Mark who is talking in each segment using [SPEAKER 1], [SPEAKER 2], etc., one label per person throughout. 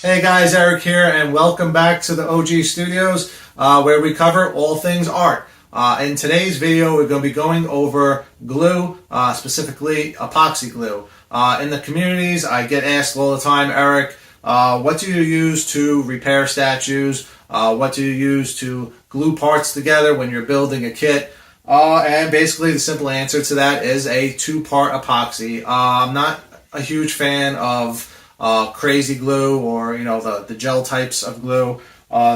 [SPEAKER 1] Hey guys, Eric here, and welcome back to the OG Studios, where we cover all things art. In today's video, we're going to be going over glue, specifically epoxy glue. In the communities, I get asked all the time, Eric, what do you use to repair statues? What do you use to glue parts together when you're building a kit? And basically, the simple answer to that is a two-part epoxy. I'm not a huge fan of crazy glue or the gel types of glue.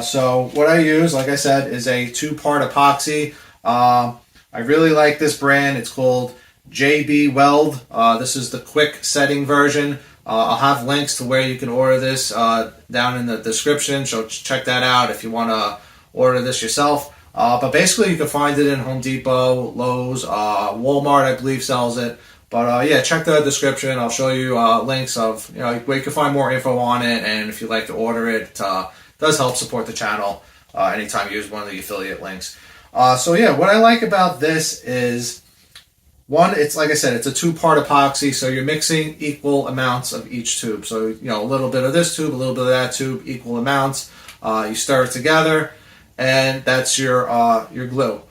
[SPEAKER 1] So what I use, like I said, is a two-part epoxy. I really like this brand. It's called JB Welds. This is the quick setting version. I'll have links to where you can order this down in the description, so check that out if you want to order this yourself. But basically you can find it in Home Depot, Lowe's, Walmart I believe sells it. But yeah, check the description. I'll show you links of where you can find more info on it, and if you'd like to order it, it does help support the channel anytime you use one of the affiliate links. So yeah, what I like about this is, one, it's like I said, it's a two-part epoxy, so you're mixing equal amounts of each tube. So a little bit of this tube, a little bit of that tube, equal amounts. You stir it together, and that's your glue.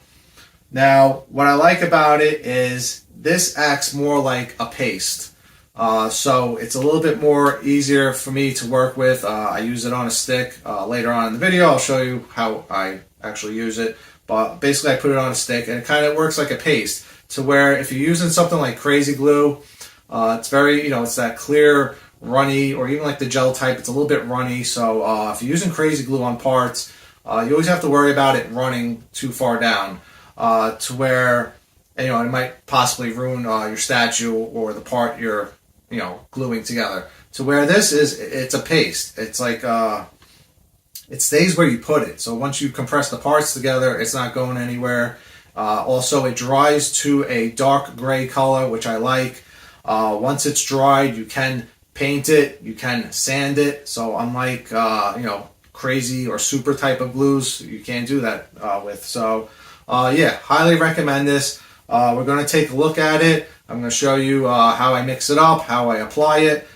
[SPEAKER 1] Now, what I like about it is this acts more like a paste. So it's a little bit more easier for me to work with. I use it on a stick. Later on in the video, I'll show you how I actually use it. But basically, I put it on a stick, and it kind of works like a paste, to where if you're using something like crazy glue, it's very, it's that clear, runny, or even like the gel type, it's a little bit runny. So if you're using crazy glue on parts, you always have to worry about it running too far down, to where it might possibly ruin your statue or the part you're gluing together. To where this is, it's a paste. It's like it stays where you put it. So once you compress the parts together, it's not going anywhere. Also, it dries to a dark gray color, which I like. Once it's dried, you can paint it, you can sand it. So unlike crazy or super type of glues, you can't do that with. So yeah, highly recommend this. We're going to take a look at it. I'm going to show you how I mix it up, how I apply it.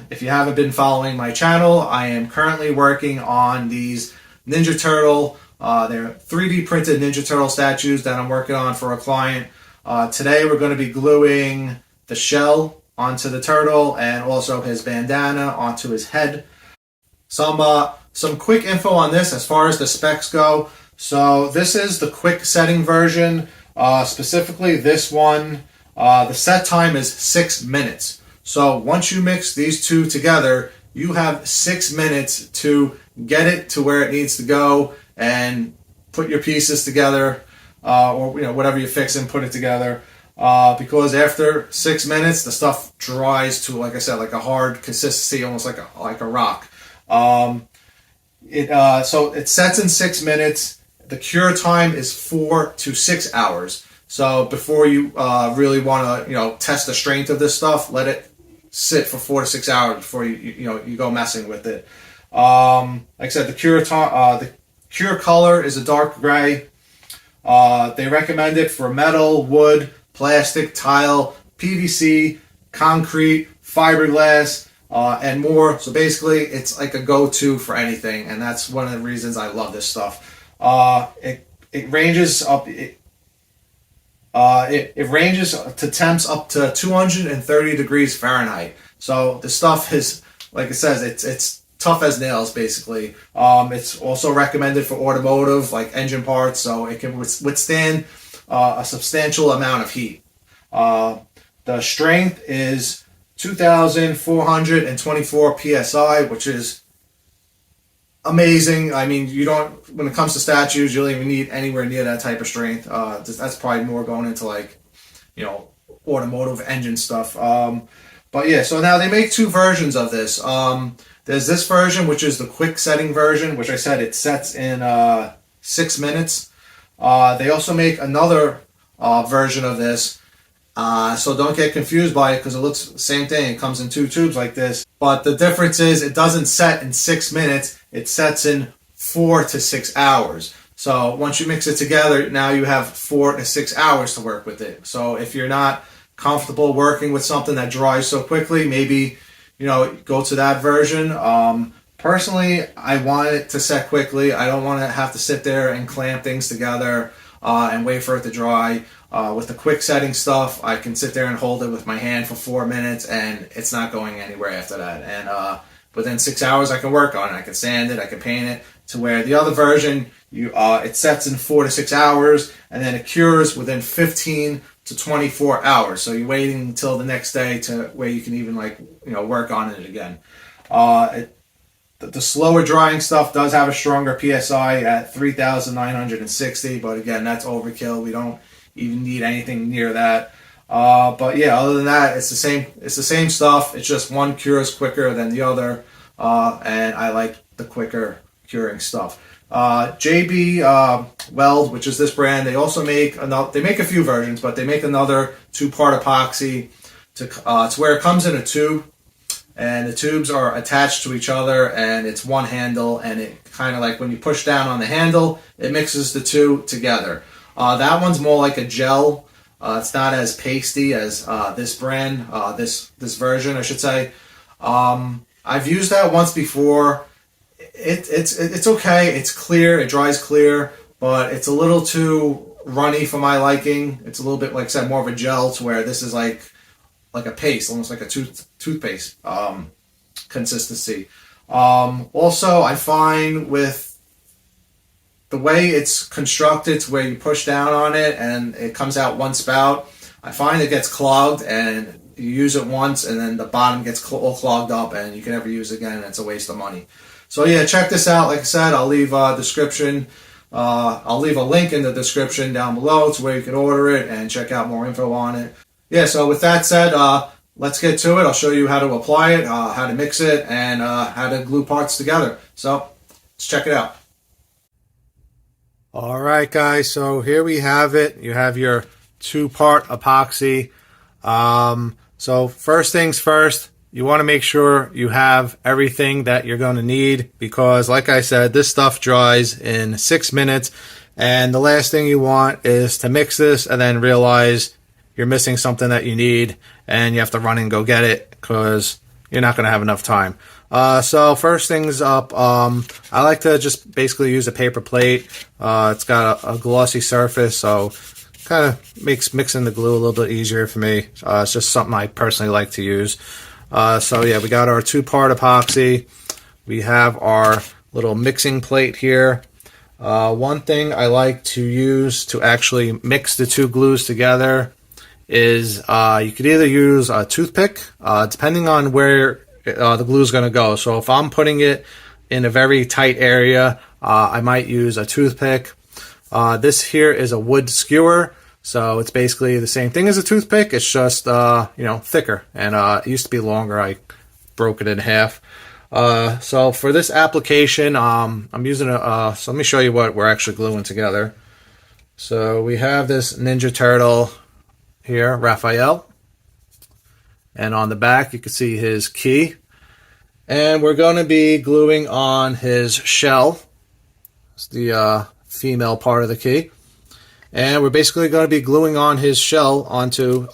[SPEAKER 1] If you haven't been following my channel, I am currently working on these Ninja Turtle. They're 3D printed Ninja Turtle statues that I'm working on for a client. Today we're going to be gluing the shell onto the turtle and also his bandana onto his head. Some quick info on this as far as the specs go. So this is the quick setting version. Specifically this one, the set time is 6 minutes. So once you mix these two together, you have 6 minutes to get it to where it needs to go and put your pieces together, or whatever you fix and put it together. Because after 6 minutes, the stuff dries to, like I said, like a hard consistency, almost like a rock. So it sets in 6 minutes. The cure time is 4 to 6 hours. So before you really want to test the strength of this stuff, let it sit for 4 to 6 hours before you go messing with it. Like I said, the cure color is a dark gray. They recommend it for metal, wood, plastic, tile, PVC, concrete, fiberglass, and more. So basically, it's like a go-to for anything, and that's one of the reasons I love this stuff. It ranges up. It ranges to temps up to 230 degrees Fahrenheit. So the stuff is, like it says, it's tough as nails, basically. It's also recommended for automotive, like engine parts, so it can withstand a substantial amount of heat. The strength is 2,424 psi, which is amazing. I mean, when it comes to statues, you don't even need anywhere near that type of strength. That's probably more going into like, automotive engine stuff. But yeah, so now they make two versions of this. There's this version, which is the quick setting version, which I said it sets in 6 minutes. They also make another version of this. So don't get confused by it, because it looks the same thing. It comes in two tubes like this. But the difference is it doesn't set in 6 minutes. It sets in 4 to 6 hours. So once you mix it together, now you have 4 to 6 hours to work with it. So if you're not comfortable working with something that dries so quickly, maybe go to that version. Personally, I want it to set quickly. I don't want to have to sit there and clamp things together and wait for it to dry. With the quick setting stuff, I can sit there and hold it with my hand for 4 minutes, and it's not going anywhere after that. And within 6 hours, I can work on it. I can sand it, I can paint it. To where the other version, it sets in 4 to 6 hours, and then it cures within 15 to 24 hours. So you're waiting until the next day to where you can even work on it again. The slower drying stuff does have a stronger PSI at 3,960, but again, that's overkill. We don't even need anything near that. But yeah, other than that, it's the same. It's the same stuff. It's just one cures quicker than the other, and I like the quicker curing stuff. JB Welds, which is this brand, they also make another. They make a few versions, but they make another 2-part epoxy to where it comes in a tube. And the tubes are attached to each other, and it's one handle, and it kind of like when you push down on the handle, it mixes the two together. That one's more like a gel. It's not as pasty as this brand, this version, I should say. I've used that once before. It's okay. It's clear. It dries clear, but it's a little too runny for my liking. It's a little bit, like I said, more of a gel, to where this is like a paste, almost like a toothpaste consistency. Also, I find with the way it's constructed, to where you push down on it and it comes out one spout, I find it gets clogged, and you use it once and then the bottom gets all clogged up, and you can never use it again, and it's a waste of money. So yeah, check this out. Like I said, I'll leave a description. I'll leave a link in the description down below to where you can order it and check out more info on it. Yeah, so with that said, let's get to it. I'll show you how to apply it, how to mix it, and how to glue parts together. So let's check it out. All right, guys, so here we have it. You have your 2-part epoxy. So first things first, you want to make sure you have everything that you're going to need, because like I said, this stuff dries in 6 minutes, and the last thing you want is to mix this and then realize you're missing something that you need, and you have to run and go get it because you're not going to have enough time. So first things up, I like to just basically use a paper plate. It's got a glossy surface, so kind of makes mixing the glue a little bit easier for me. It's just something I personally like to use. So yeah, we got our 2-part epoxy. We have our little mixing plate here. One thing I like to use to actually mix the two glues together is you could either use a toothpick, depending on where the glue is going to go. So if I'm putting it in a very tight area, I might use a toothpick. This here is a wood skewer, so it's basically the same thing as a toothpick. It's just thicker, and it used to be longer. I broke it in half. So for this application, I'm using so let me show you what we're actually gluing together. So we have this Ninja Turtle here, Raphael, and on the back you can see his key, and we're going to be gluing on his shell. It's the female part of the key, and we're basically going to be gluing on his shell onto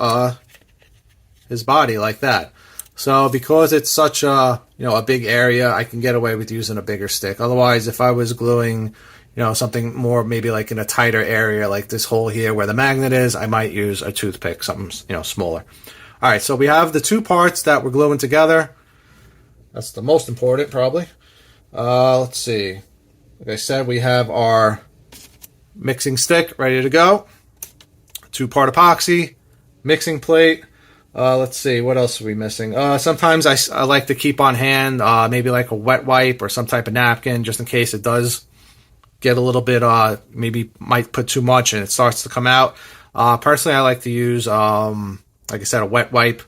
[SPEAKER 1] his body like that. So because it's such a a big area, I can get away with using a bigger stick. Otherwise, if I was gluing something more maybe like in a tighter area, like this hole here where the magnet is, I might use a toothpick, something smaller. All right, so we have the 2 parts that we're gluing together. That's the most important, probably. Let's see. Like I said, we have our mixing stick ready to go. 2-part epoxy, mixing plate. Let's see, what else are we missing? Sometimes I like to keep on hand, maybe like a wet wipe or some type of napkin, just in case it does get a little bit, maybe might put too much and it starts to come out. Personally, I like to use, like I said, a wet wipe.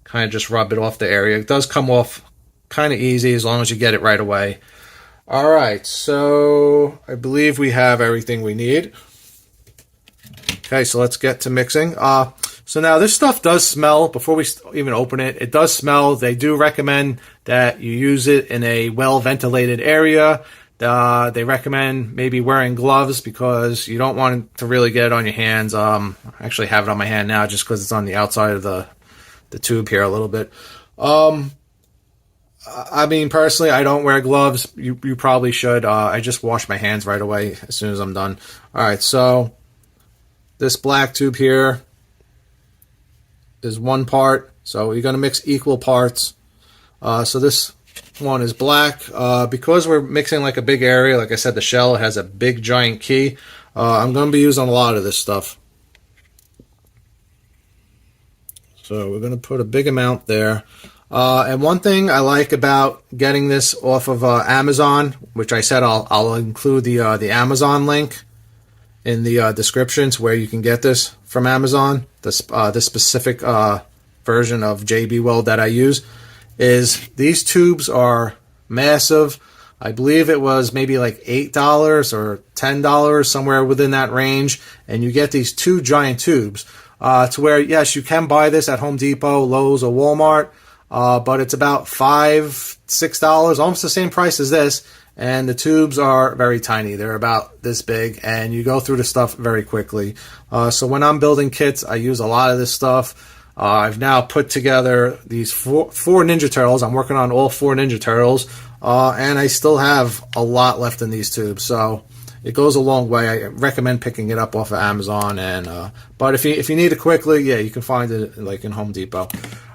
[SPEAKER 1] Kind of just rub it off the area. It does come off kind of easy as long as you get it right away. All right, so I believe we have everything we need. Okay, so let's get to mixing. So now this stuff does smell. Before we even open it, it does smell. They do recommend that you use it in a well-ventilated area. They recommend maybe wearing gloves because you don't want it to really get it on your hands. I actually have it on my hand now just because it's on the outside of the tube here a little bit. I mean, personally, I don't wear gloves. You probably should. I just wash my hands right away as soon as I'm done. All right, so this black tube here is one part. So you're going to mix equal parts. So this one is black. Because we're mixing like a big area, like I said, the shell has a big giant key. I'm going to be using a lot of this stuff. So we're going to put a big amount there. And one thing I like about getting this off of Amazon, which I said I'll include the Amazon link in the descriptions where you can get this from Amazon. This specific version of JB Weld that I use is these tubes are massive. I believe it was maybe like $8 or $10, somewhere within that range, and you get these two giant tubes. To where, yes, you can buy this at Home Depot, Lowe's, or Walmart, but it's about $5, $6, almost the same price as this, and the tubes are very tiny. They're about this big, and you go through the stuff very quickly. So when I'm building kits, I use a lot of this stuff. I've now put together these four Ninja Turtles. I'm working on all 4 Ninja Turtles, and I still have a lot left in these tubes, so it goes a long way. I recommend picking it up off of Amazon, and but if you need it quickly, yeah, you can find it like in Home Depot.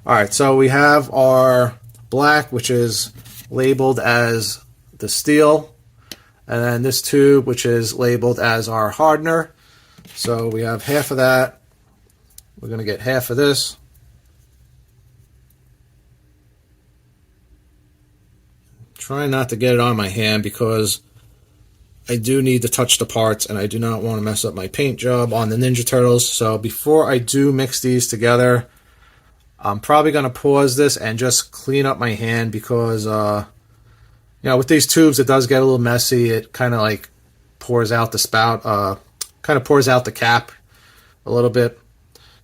[SPEAKER 1] All right, so we have our black, which is labeled as the steel, and then this tube, which is labeled as our hardener. So we have half of that. We're going to get half of this. Try not to get it on my hand because I do need to touch the parts, and I do not want to mess up my paint job on the Ninja Turtles. So before I do mix these together, I'm probably going to pause this and just clean up my hand because, with these tubes, it does get a little messy. It kind of like pours out the spout, kind of pours out the cap a little bit.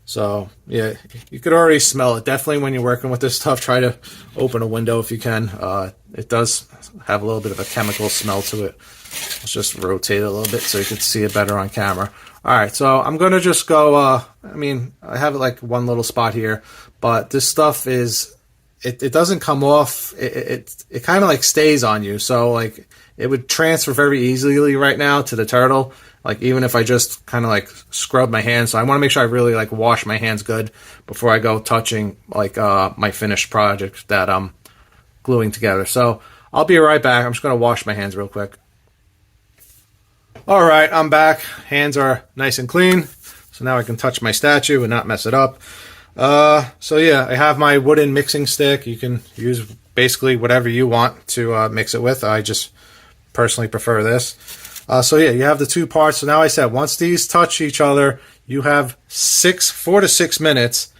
[SPEAKER 1] So, yeah, you could already smell it. Definitely when you're working with this stuff, try to open a window if you can. It does have a little bit of a chemical smell to it. Let's just rotate it a little bit so you can see it better on camera. All right, so I'm going to just go, I have like one little spot here, but this stuff is, it doesn't come off. It kind of like stays on you. So, like, it would transfer very easily right now to the turtle. Like, even if I just kind of like scrub my hands. So I want to make sure I really like wash my hands good before I go touching like my finished project that I'm gluing together. So I'll be right back. I'm just going to wash my hands real quick. All right, I'm back. Hands are nice and clean. So now I can touch my statue and not mess it up. So yeah, I have my wooden mixing stick. You can use basically whatever you want to mix it with. I just personally prefer this. So yeah, you have the two parts. So now I said once these touch each other, you have 4 to 6 minutes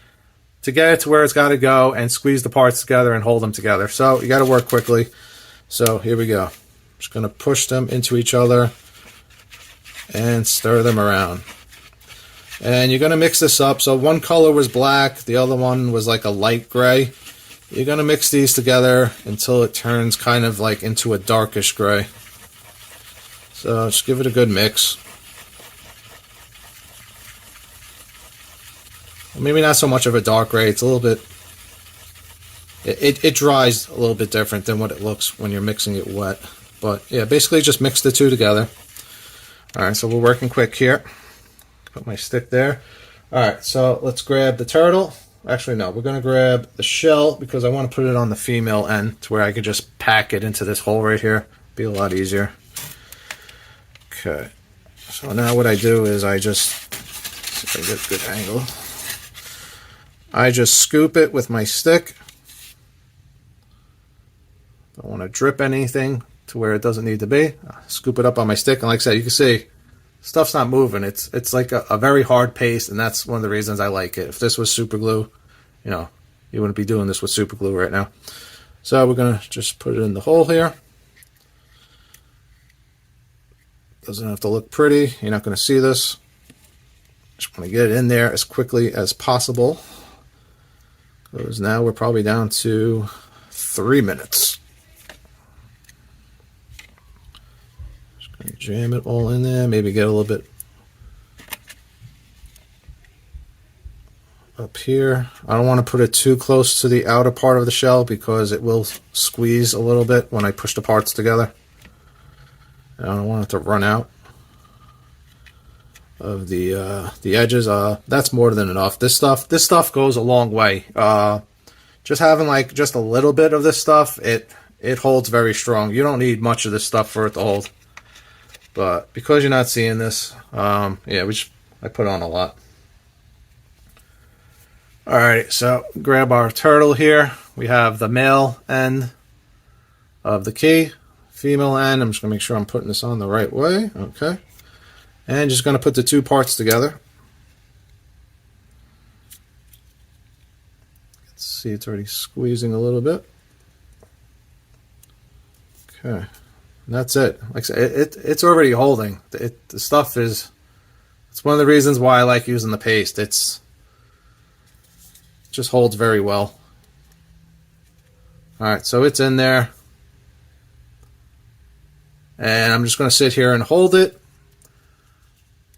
[SPEAKER 1] to get it to where it's got to go and squeeze the parts together and hold them together. So you got to work quickly. So here we go. I'm just going to push them into each other and stir them around. And you're going to mix this up. So one color was black, the other one was like a light gray. You're going to mix these together until it turns kind of like into a darkish gray. So just give it a good mix. Well, maybe not so much of a dark gray. It's a little bit, it dries a little bit different than what it looks when you're mixing it wet. But yeah, basically just mix the two together. All right, so we're working quick here. Put my stick there. All right, so let's grab the turtle. Actually, no, we're going to grab the shell because I want to put it on the female end to where I could just pack it into this hole right here. Be a lot easier. Okay, so now what I do is I just, see if I get a good angle. I just scoop it with my stick. Don't want to drip anything to where it doesn't need to be. Scoop it up on my stick, and like I said, you can see stuff's not moving. It's like a very hard paste, and that's one of the reasons I like it. If this was super glue, you wouldn't be doing this with super glue right now. So we're going to just put it in the hole here. Doesn't have to look pretty. You're not going to see this. Just want to get it in there as quickly as possible. Because now we're probably down to 3 minutes. Just going to jam it all in there. Maybe get a little bit. up here. I don't want to put it too close to the outer part of the shell because it will squeeze a little bit when I push the parts together. I don't want it to run out of the edges. That's more than enough. This stuff goes a long way. Just having like just a little bit of this stuff, it holds very strong. You don't need much of this stuff for it to hold. But because you're not seeing this, yeah, I put on a lot. Alright, so grab our turtle here. We have the male end of the key, female end. I'm just going to make sure I'm putting this on the right way. Okay. And just going to put the two parts together. Let's see, it's already squeezing a little bit. Okay. And that's it. Like I said, it's already holding. The stuff is, it's one of the reasons why I like using the paste. It just holds very well. Alright, so it's in there. And I'm just going to sit here and hold it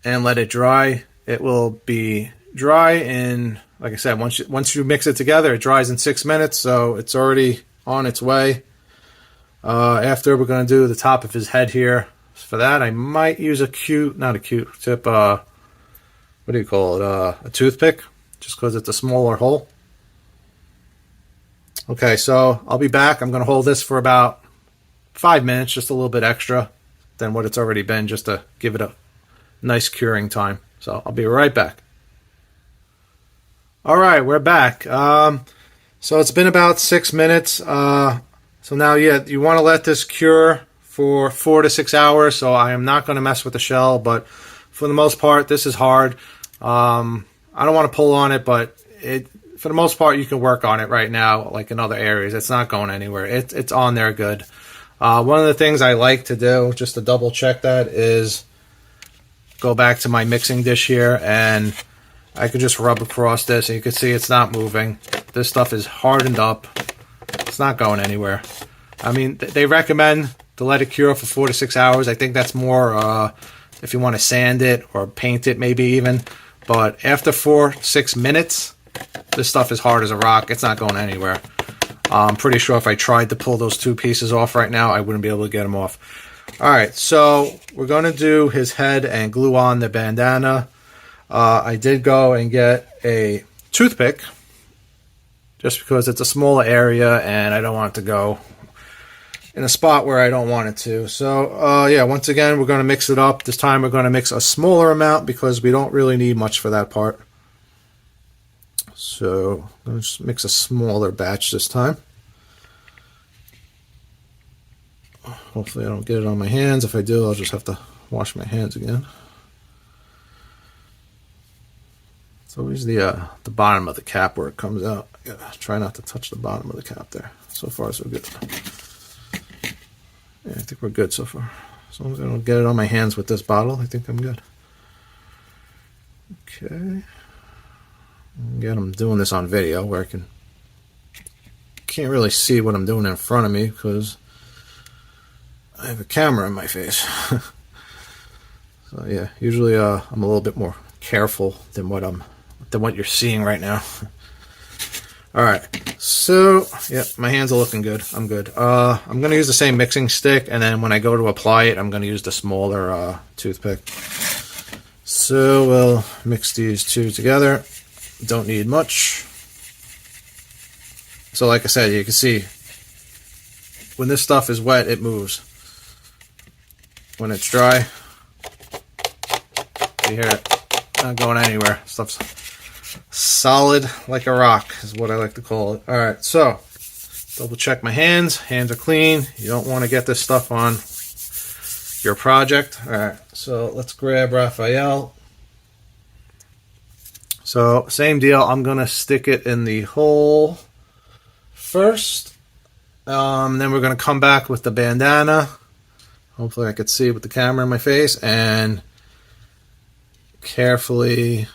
[SPEAKER 1] and let it dry. It will be dry in, like I said, once you mix it together, it dries in 6 minutes, so it's already on its way. After, we're going to do the top of his head here. For that, I might use not a Q-tip, what do you call it, a toothpick, just because it's a smaller hole. Okay, so I'll be back. I'm going to hold this for about 5 minutes, just a little bit extra than what it's already been, just to give it a nice curing time. So I'll be right back. All right, we're back. So it's been about 6 minutes. So now, yeah, you want to let this cure for 4 to 6 hours. So I am not going to mess with the shell, but for the most part, this is hard. I don't want to pull on it, but for the most part, you can work on it right now, like in other areas. It's not going anywhere. It's on there good. One of the things I like to do, just to double check that, is go back to my mixing dish here, and I could just rub across this, and you can see it's not moving. This stuff is hardened up. It's not going anywhere. I mean, they recommend to let it cure for 4 to 6 hours. I think that's more if you want to sand it or paint it, maybe even. But after 4 to 6 minutes, this stuff is hard as a rock. It's not going anywhere. I'm pretty sure if I tried to pull those two pieces off right now, I wouldn't be able to get them off. Alright, so we're going to do his head and glue on the bandana. I did go and get a toothpick, just because it's a smaller area and I don't want it to go in a spot where I don't want it to. So, yeah, once again, we're going to mix it up. This time we're going to mix a smaller amount because we don't really need much for that part. So, I'm going to just mix a smaller batch this time. Hopefully I don't get it on my hands. If I do, I'll just have to wash my hands again. It's always the bottom of the cap where it comes out. I gotta try not to touch the bottom of the cap there. So far, so good. Yeah, I think we're good so far. As long as I don't get it on my hands with this bottle, I think I'm good. Okay. Again, I'm doing this on video where I can't really see what I'm doing in front of me because I have a camera in my face. So yeah, usually I'm a little bit more careful than what you're seeing right now. All right, so yeah, my hands are looking good. I'm good. I'm gonna use the same mixing stick, and then when I go to apply it, I'm gonna use the smaller toothpick. So we'll mix these two together. Don't need much. So like I said, you can see when this stuff is wet, it moves. When it's dry, you hear it not going anywhere. Stuff's solid like a rock is what I like to call it. Alright, so double check my hands. Hands are clean. You don't want to get this stuff on your project. Alright, so let's grab Raphael. So same deal. I'm going to stick it in the hole first. Then we're going to come back with the bandana. Hopefully I could see with the camera in my face, and carefully,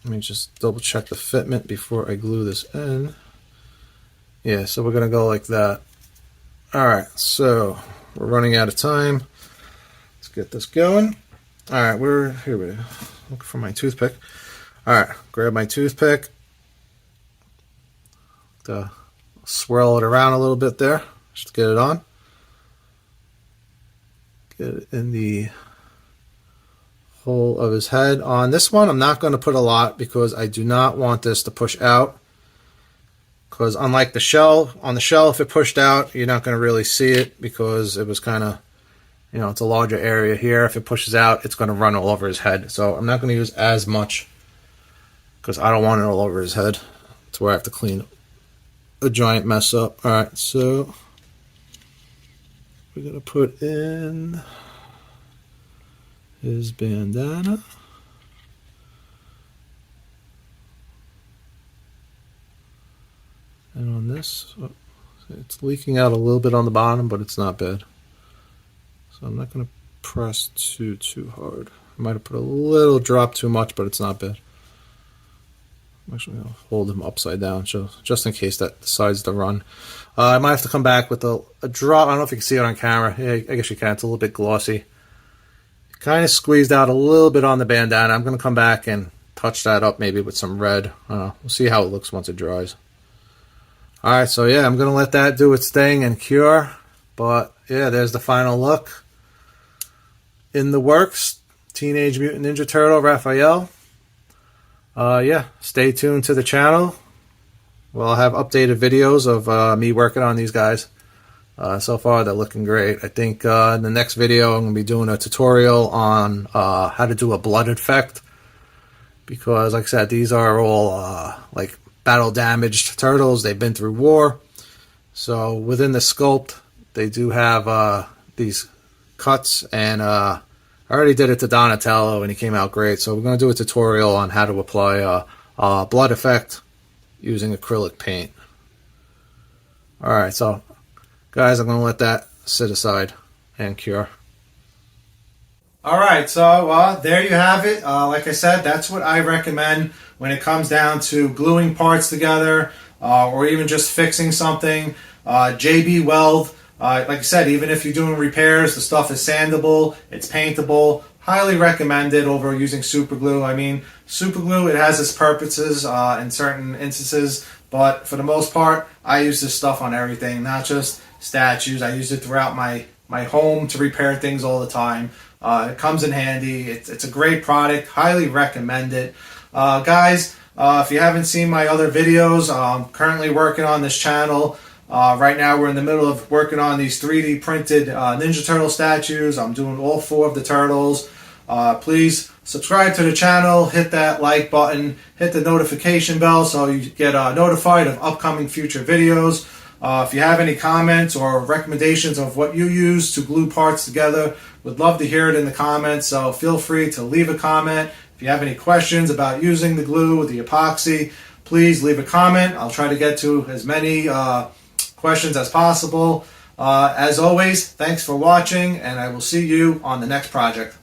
[SPEAKER 1] let me just double check the fitment before I glue this in. Yeah, so we're going to go like that. Alright, so we're running out of time. Let's get this going. Alright, here we go. Look for my toothpick. Alright, grab my toothpick. Swirl it around a little bit there, just to get it on. Get it in the hole of his head. On this one, I'm not going to put a lot because I do not want this to push out. Because unlike the shell, on the shell, if it pushed out, you're not going to really see it because it was kind of, you know, it's a larger area here. If it pushes out, it's going to run all over his head. So I'm not going to use as much because I don't want it all over his head. That's where I have to clean a giant mess up. Alright, so we're going to put in his bandana. And on this, it's leaking out a little bit on the bottom, but it's not bad. So I'm not going to press too hard. I might have put a little drop too much, but it's not bad. I'm actually going to hold him upside down, so just in case that decides to run. I might have to come back with a drop. I don't know if you can see it on camera. Yeah, I guess you can. It's a little bit glossy. Kind of squeezed out a little bit on the bandana. I'm going to come back and touch that up maybe with some red. We'll see how it looks once it dries. Alright, so yeah, I'm going to let that do its thing and cure. But yeah, there's the final look. In the works, Teenage Mutant Ninja Turtle, Raphael. Yeah, stay tuned to the channel. We'll have updated videos of me working on these guys. So far, they're looking great. I think in the next video, I'm going to be doing a tutorial on how to do a blood effect. Because, like I said, these are all like battle damaged turtles. They've been through war. So within the sculpt, they do have these cuts. And I already did it to Donatello and he came out great. So we're going to do a tutorial on how to apply a blood effect using acrylic paint. Alright, so guys, I'm going to let that sit aside and cure. Alright, so there you have it. Like I said, that's what I recommend when it comes down to gluing parts together or even just fixing something. JB Welds, like I said, even if you're doing repairs, the stuff is sandable, it's paintable. Highly recommended over using super glue. I mean, super glue, it has its purposes in certain instances, but for the most part, I use this stuff on everything, not just statues. I use it throughout my home to repair things all the time. It comes in handy. It's a great product. Highly recommend it. Guys, if you haven't seen my other videos, I'm currently working on this channel. Right now we're in the middle of working on these 3D printed Ninja Turtle statues. I'm doing all 4 of the turtles. Please subscribe to the channel, hit that like button, hit the notification bell so you get notified of upcoming future videos. If you have any comments or recommendations of what you use to glue parts together, would love to hear it in the comments, so feel free to leave a comment. If you have any questions about using the glue or the epoxy, please leave a comment. I'll try to get to as many questions as possible. As always, thanks for watching, and I will see you on the next project.